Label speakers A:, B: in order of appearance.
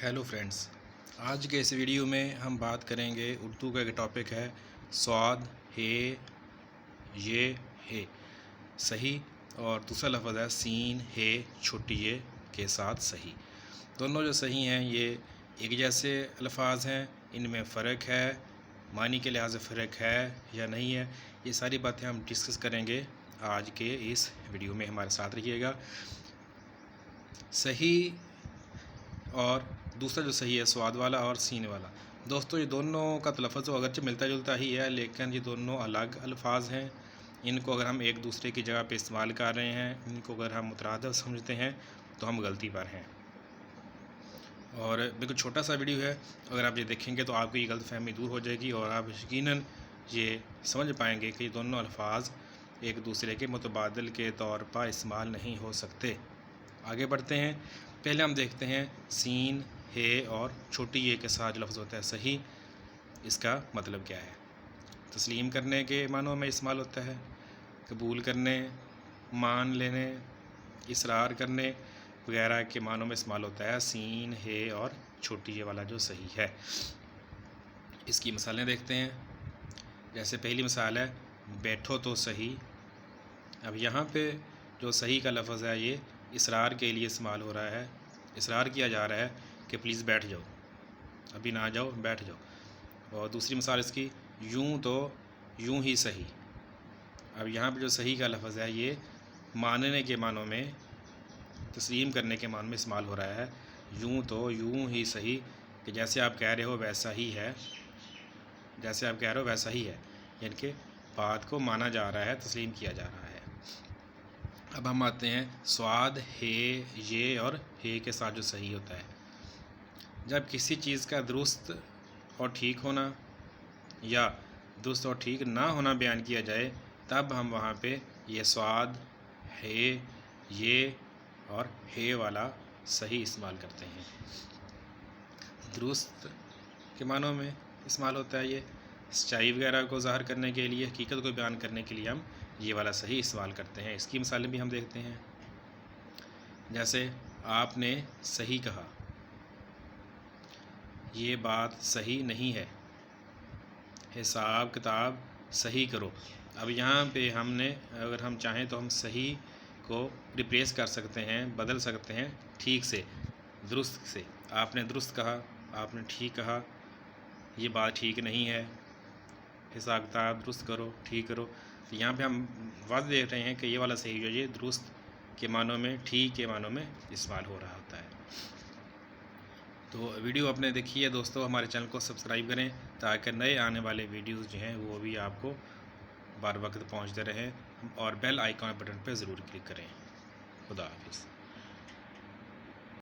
A: Hello friends, आज के इस वीडियो में हम बात करेंगे उर्दू का एक टॉपिक है स्वाद हे ये हे सही, और दूसरा लफ्ज़ है सीन हे छोटी ये के साथ सही। दोनों जो सही हैं ये एक जैसे अल्फाज हैं, इनमें फ़र्क है, मानी के लिहाज से फ़र्क है या नहीं है, ये सारी बातें हम डिस्कस करेंगे आज के इस वीडियो में। हमारे साथ रहिएगा। सही और दूसरा जो सही है स्वाद वाला और सीन वाला। दोस्तों ये दोनों का तलफ़्फ़ुज़ तो अगरचे मिलता जुलता ही है, लेकिन ये दोनों अलग अल्फाज हैं। इनको अगर हम एक दूसरे की जगह पे इस्तेमाल कर रहे हैं, इनको अगर हम मुतरादिफ समझते हैं तो हम गलती पर हैं। और बिल्कुल छोटा सा वीडियो है, अगर आप ये देखेंगे तो आपकी ये गलतफहमी दूर हो जाएगी और आप यकीनन ये समझ पाएंगे कि दोनों अल्फाज एक दूसरे के मुतबादिल के तौर पर इस्तेमाल नहीं हो सकते। आगे बढ़ते हैं। पहले हम देखते हैं सीन हे और छोटी ये के साथ जो लफ्ज़ होता है सही, इसका मतलब क्या है। तस्लीम करने के मानों में इस्तेमाल होता है, कबूल करने, मान लेने, इसरार करने वगैरह के मानों में इस्तेमाल होता है सीन हे और छोटी ये वाला जो सही है। इसकी मिसालें देखते हैं। जैसे पहली मिसाल है बैठो तो सही। अब यहाँ पे जो सही का लफ्ज़ है ये इसरार के लिए इस्तेमाल हो रहा है, इसरार किया जा रहा है कि प्लीज़ बैठ जाओ, अभी ना जाओ, बैठ जाओ। और दूसरी मिसाल इसकी यूं तो यूं ही सही। अब यहाँ पे जो सही का लफ्ज़ है ये मानने के मानों में, तस्लीम करने के मानों में इस्तेमाल हो रहा है। यूं तो यूं ही सही, कि जैसे आप कह रहे हो वैसा ही है, जैसे आप कह रहे हो वैसा ही है, यानी कि बात को माना जा रहा है, तस्लीम किया जा रहा है। अब हम आते हैं स्वाद हे ये और हे के साथ जो सही होता है। जब किसी चीज़ का दुरुस्त और ठीक होना या दुरुस्त और ठीक ना होना बयान किया जाए, तब हम वहाँ पे ये स्वाद हे ये और हे वाला सही इस्तेमाल करते हैं। दुरुस्त के मानों में इस्तेमाल होता है ये, सच्चाई वगैरह को ज़ाहिर करने के लिए, हकीकत को बयान करने के लिए हम ये वाला सही इस्तेमाल करते हैं। इसकी मिसालें भी हम देखते हैं। जैसे आपने सही कहा, ये बात सही नहीं है, हिसाब किताब सही करो। अब यहाँ पे हमने, अगर हम चाहें तो हम सही को रिप्लेस कर सकते हैं, बदल सकते हैं ठीक से, दुरुस्त से। आपने दुरुस्त कहा, आपने ठीक कहा, ये बात ठीक नहीं है, हिसाब किताब दुरुस्त करो, ठीक करो। तो यहाँ पे हम वाज़ देख रहे हैं कि ये वाला सही जो ये दुरुस्त के मानों में, ठीक के मानों में इस्तेमाल हो रहा होता है। तो वीडियो आपने देखी है दोस्तों, हमारे चैनल को सब्सक्राइब करें ताकि नए आने वाले वीडियोस जो हैं वो भी आपको बार वक्त पहुंचते रहें, और बेल आइकॉन बटन पर ज़रूर क्लिक करें। खुदा हाफिज़।